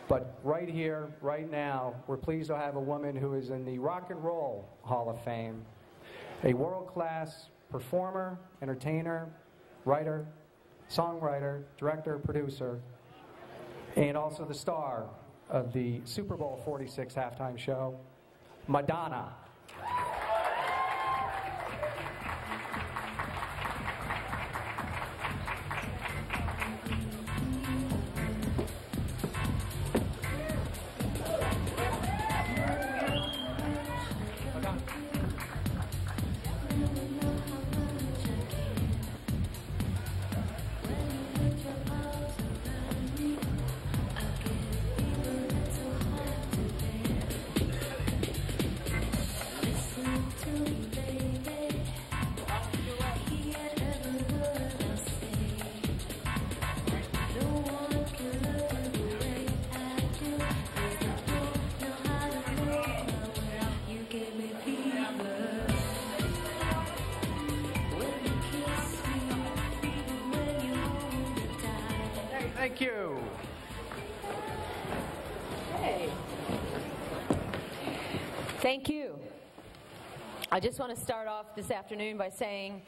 But right here, right now, we're pleased to have a woman who is in the Rock and Roll Hall of Fame, a world-class performer, entertainer, writer, songwriter, director, producer, and also the star of the Super Bowl 46 halftime show, Madonna. Thank you. Hey. Thank you. I just want to start off this afternoon by saying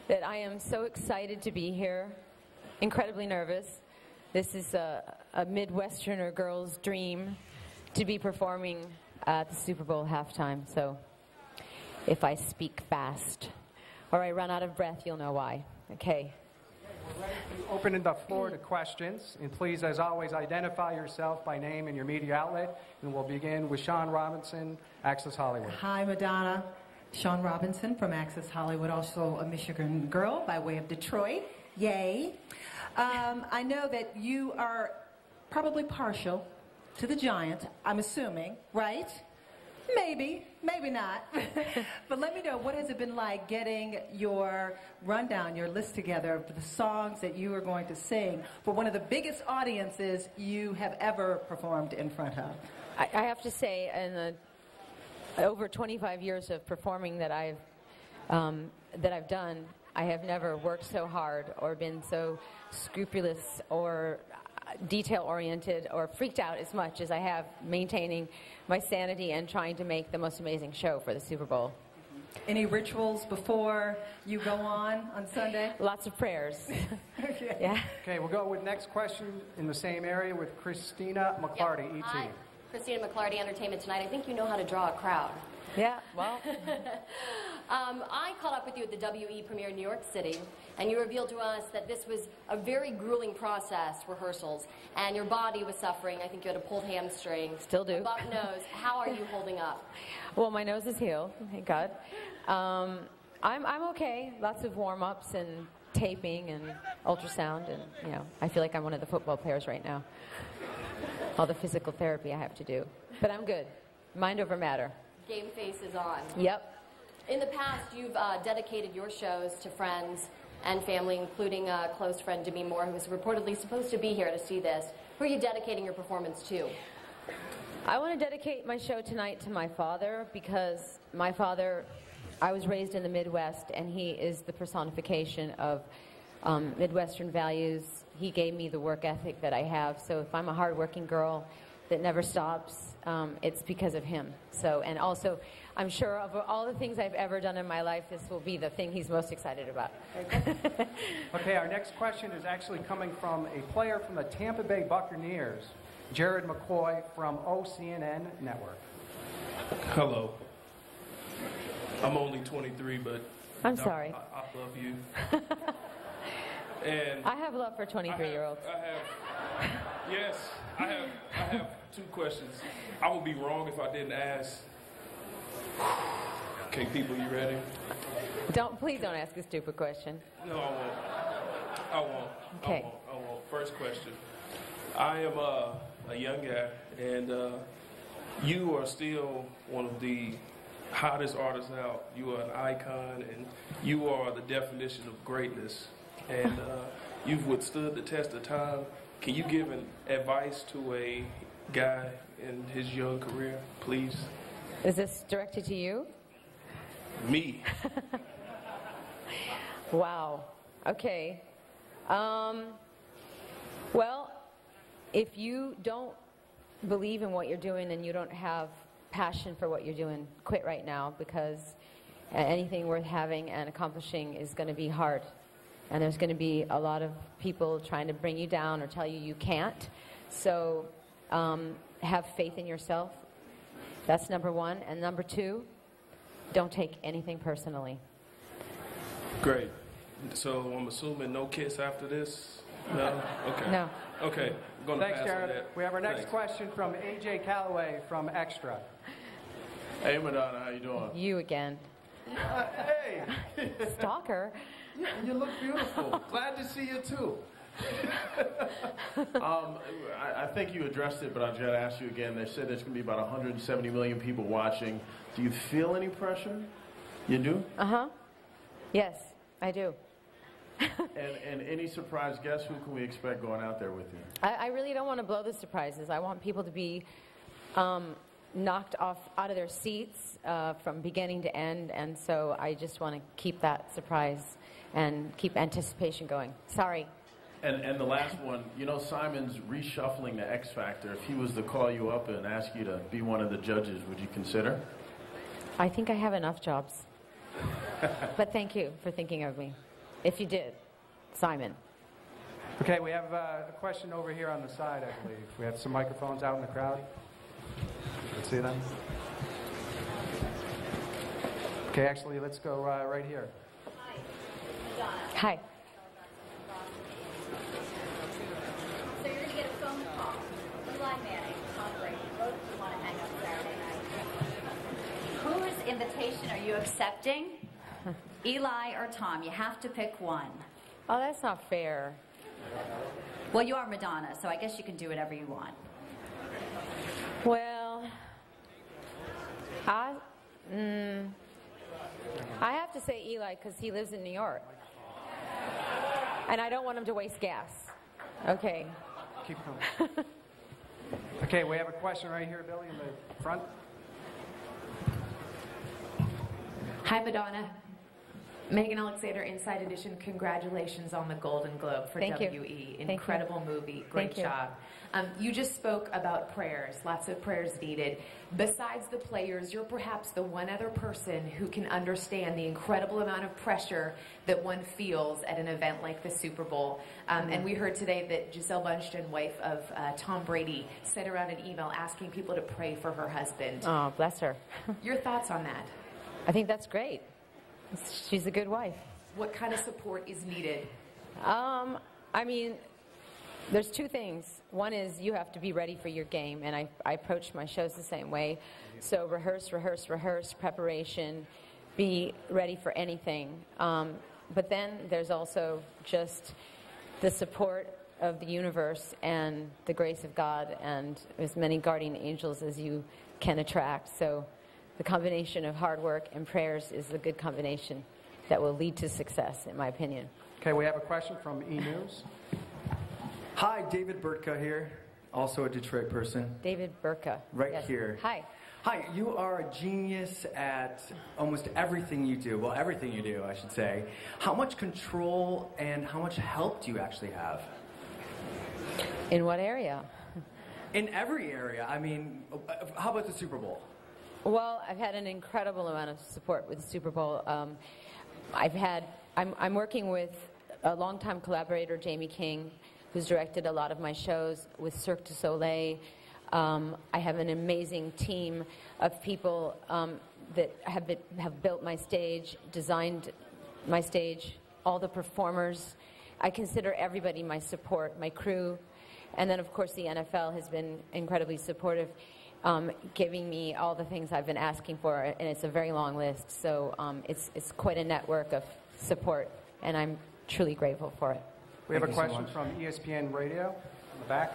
that I am so excited to be here, incredibly nervous. This is a Midwesterner girl's dream to be performing at the Super Bowl halftime. So if I speak fast or I run out of breath, you'll know why. Okay. We're ready to open the floor to questions. And please, as always, identify yourself by name and your media outlet. And we'll begin with Sean Robinson, Access Hollywood. Hi, Madonna. Sean Robinson from Access Hollywood, also a Michigan girl by way of Detroit. Yay. I know that you are probably partial to the Giants, I'm assuming, right? Maybe, maybe not. But let me know, what has it been like getting your rundown, your list together of the songs that you are going to sing for one of the biggest audiences you have ever performed in front of? I have to say, in the over 25 years of performing that I've done, I have never worked so hard or been so scrupulous or detail-oriented or freaked out as much as I have maintaining my sanity and trying to make the most amazing show for the Super Bowl. Any rituals before you go on Sunday? Lots of prayers. Okay. Yeah. Okay, we'll go with next question in the same area with Christina McClarty, Yep. ET. Hi, Christina McClarty, Entertainment Tonight. I think you know how to draw a crowd. Yeah, well. I caught up with you at the WE premiere in New York City, and you revealed to us that this was a very grueling process, rehearsals, and your body was suffering. I think you had a pulled hamstring. Still do. A bumped nose. How are you holding up? Well, my nose is healed, thank God. I'm okay. Lots of warm-ups and taping and ultrasound, and you know, I feel like I'm one of the football players right now. All the physical therapy I have to do, but I'm good. Mind over matter. Game face is on. Yep. In the past, you've dedicated your shows to friends and family, including a close friend, Demi Moore, who was reportedly supposed to be here to see this. Who are you dedicating your performance to? I want to dedicate my show tonight to my father, because my father, I was raised in the Midwest, and he is the personification of Midwestern values. He gave me the work ethic that I have, so if I'm a hardworking girl that never stops, it's because of him. So, and also, I'm sure of all the things I've ever done in my life, this will be the thing he's most excited about. Okay, our next question is actually coming from a player from the Tampa Bay Buccaneers, Jared McCoy from OCNN Network. Hello. I'm only 23, but I'm sorry. I love you. And I have love for 23-year-olds. Yes, I have two questions. I would be wrong if I didn't ask. Okay, people, you ready? Please don't ask a stupid question. No, I won't. Okay. I won't. First question. I am a young guy, and you are still one of the hottest artists out. You are an icon, and you are the definition of greatness. And you've withstood the test of time. Can you give an advice to a guy in his young career, please? Is this directed to you? Me. Wow. Okay. Well, if you don't believe in what you're doing and you don't have passion for what you're doing, quit right now, because anything worth having and accomplishing is going to be hard. And there's going to be a lot of people trying to bring you down or tell you you can't. So have faith in yourself. That's number one. And number two, don't take anything personally. Great. So I'm assuming no kiss after this? No? Okay. No. Okay. I'm going to Thanks, pass on Jared. that. We have our next Thanks. question from A.J. Calloway from Extra. Hey, Madonna, how you doing? You again. Hey, Stalker. you look beautiful. Glad to see you too. I think you addressed it, but I've got to ask you again. They said there's going to be about 170 million people watching. Do you feel any pressure? You do? Uh-huh. Yes, I do. And any surprise guests, who can we expect going out there with you? I really don't want to blow the surprises. I want people to be knocked out of their seats from beginning to end, and so I just want to keep that surprise and keep anticipation going. Sorry. And the last one, you know, Simon's reshuffling the X Factor. If he was to call you up and ask you to be one of the judges, would you consider? I think I have enough jobs. But thank you for thinking of me. If you did, Simon. Okay, we have a question over here on the side, I believe. We have some microphones out in the crowd. Let's see them. Okay, actually, let's go right here. Hi. So you're going to get a phone call. Eli Manning, Tom Brady, both of you want to hang out Saturday night. Whose invitation are you accepting? Eli or Tom? You have to pick one. Oh, that's not fair. Well, you are Madonna, so I guess you can do whatever you want. Well, I have to say Eli because he lives in New York. And I don't want him to waste gas. Okay. Keep going. Okay, we have a question right here, Billy, in the front. Hi, Madonna. Megan Alexander, Inside Edition. Congratulations on the Golden Globe for Thank you. WE. Thank Incredible movie. Great Thank you. job. You just spoke about prayers. Lots of prayers needed. Besides the players, you're perhaps the one other person who can understand the incredible amount of pressure that one feels at an event like the Super Bowl. And we heard today that Gisele Bündchen, wife of Tom Brady, sent around an email asking people to pray for her husband. Oh, bless her. Your thoughts on that? I think that's great. She's a good wife. What kind of support is needed? I mean, there's two things. One is you have to be ready for your game, and I approach my shows the same way. So rehearse, rehearse, rehearse, preparation, be ready for anything. But then there's also just the support of the universe and the grace of God and as many guardian angels as you can attract. So the combination of hard work and prayers is a good combination that will lead to success, in my opinion. Okay, we have a question from E! News. Hi, David Burtka here, also a Detroit person. David Burka. Right Yes. here. Hi. Hi, you are a genius at almost everything you do. Well, everything you do, I should say. How much control and how much help do you actually have? In what area? In every area. I mean, how about the Super Bowl? Well, I've had an incredible amount of support with the Super Bowl. I'm working with a longtime collaborator, Jamie King, who's directed a lot of my shows with Cirque du Soleil. I have an amazing team of people that have built my stage, designed my stage, all the performers. I consider everybody my support, my crew. And then, of course, the NFL has been incredibly supportive, giving me all the things I've been asking for, and it's a very long list. So it's quite a network of support, and I'm truly grateful for it. We have a Thank you so question much. from ESPN Radio in the back.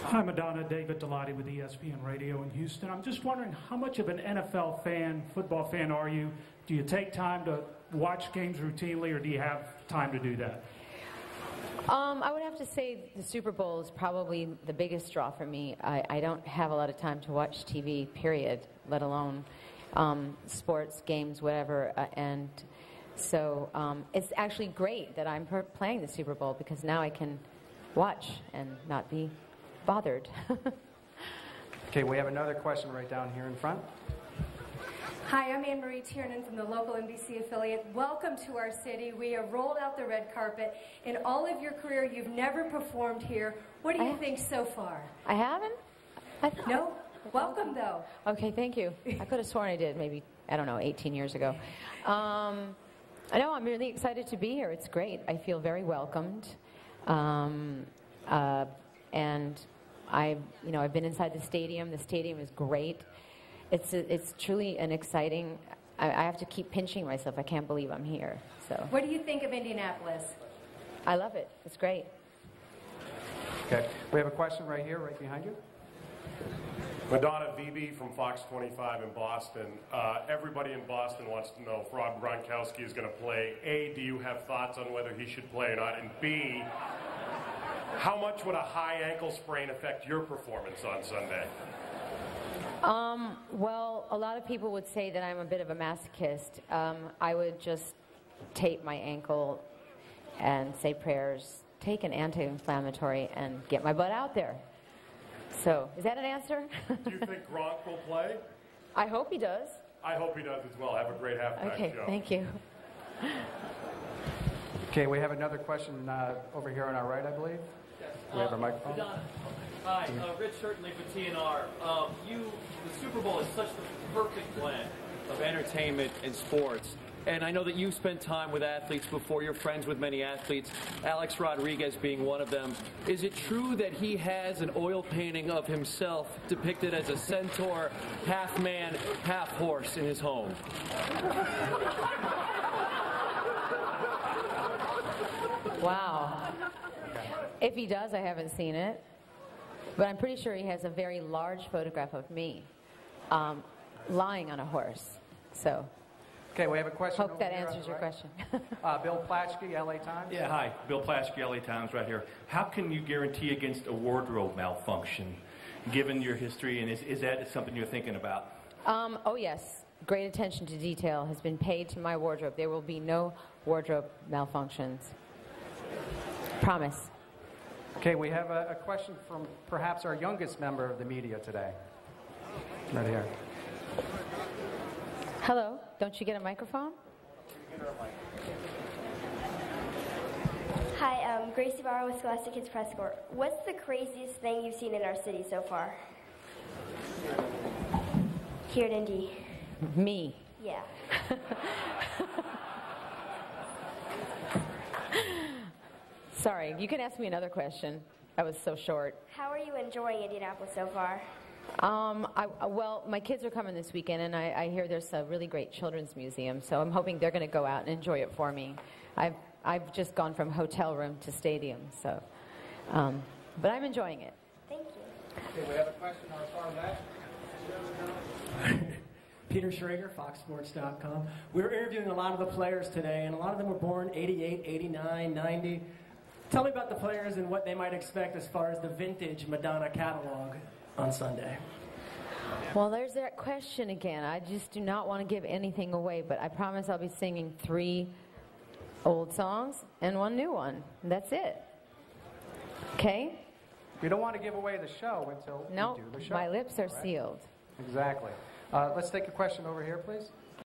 Hi, Madonna. David Dilotti with ESPN Radio in Houston. I'm just wondering, how much of an NFL fan, football fan are you? Do you take time to watch games routinely, or do you have time to do that? I would have to say the Super Bowl is probably the biggest draw for me. I don't have a lot of time to watch TV, period, let alone sports, games, whatever. And so it's actually great that I'm playing the Super Bowl because now I can watch and not be bothered. Okay, we have another question right down here in front. Hi, I'm Anne Marie Tiernan from the local NBC affiliate. Welcome to our city. We have rolled out the red carpet. In all of your career, you've never performed here. What do you think so far? I haven't? No? Welcome, though. Okay, thank you. I could have sworn I did, maybe, I don't know, 18 years ago. I know, I'm really excited to be here. It's great. I feel very welcomed. And I've been inside the stadium. The stadium is great. It's truly an exciting, I have to keep pinching myself. I can't believe I'm here. So. What do you think of Indianapolis? I love it. It's great. Okay, we have a question right here, right behind you. Madonna VB from Fox 25 in Boston. Everybody in Boston wants to know if Rob Gronkowski is going to play. A, do you have thoughts on whether he should play or not? And B, how much would a high ankle sprain affect your performance on Sunday? Well, a lot of people would say that I'm a bit of a masochist. I would just tape my ankle and say prayers, take an anti-inflammatory, and get my butt out there. So, is that an answer? Do you think Gronk will play? I hope he does. I hope he does as well. Have a great halftime show. Okay, thank you. Okay, we have another question over here on our right, I believe. Yes. We have a microphone. Madonna. Hi, Rich Certainly for TNR. The Super Bowl is such the perfect blend of entertainment and sports. And I know that you've spent time with athletes before. You're friends with many athletes, Alex Rodriguez being one of them. Is it true that he has an oil painting of himself depicted as a centaur, half man, half horse in his home? Wow. If he does, I haven't seen it. But I'm pretty sure he has a very large photograph of me lying on a horse. So. Okay, we have a question. Hope that answers your question. Bill Plaschke, LA Times. Yeah, hi. Bill Plaschke, LA Times, right here. How can you guarantee against a wardrobe malfunction, given your history, and is that something you're thinking about? Oh, yes. Great attention to detail has been paid to my wardrobe. There will be no wardrobe malfunctions. Promise. Okay, we have a question from perhaps our youngest member of the media today. Right here. Hello. Don't you get a microphone? Hi, Gracie Barrow with Scholastic Kids Press Corps. What's the craziest thing you've seen in our city so far? Here at Indy. Me. Yeah. Sorry, you can ask me another question. That was so short. How are you enjoying Indianapolis so far? Well, my kids are coming this weekend, and I hear there's a really great children's museum, so I'm hoping they're going to go out and enjoy it for me. I've just gone from hotel room to stadium, so, but I'm enjoying it. Thank you. Okay, we have a question on our far left. Peter Schrager, FoxSports.com. We were interviewing a lot of the players today, and a lot of them were born 88, 89, 90. Tell me about the players and what they might expect as far as the vintage Madonna catalog on Sunday. Well, there's that question again. I just do not want to give anything away, but I promise I'll be singing 3 old songs and 1 new one. That's it. Okay? We don't want to give away the show until we do the show. My lips are sealed. Exactly. Let's take a question over here, please.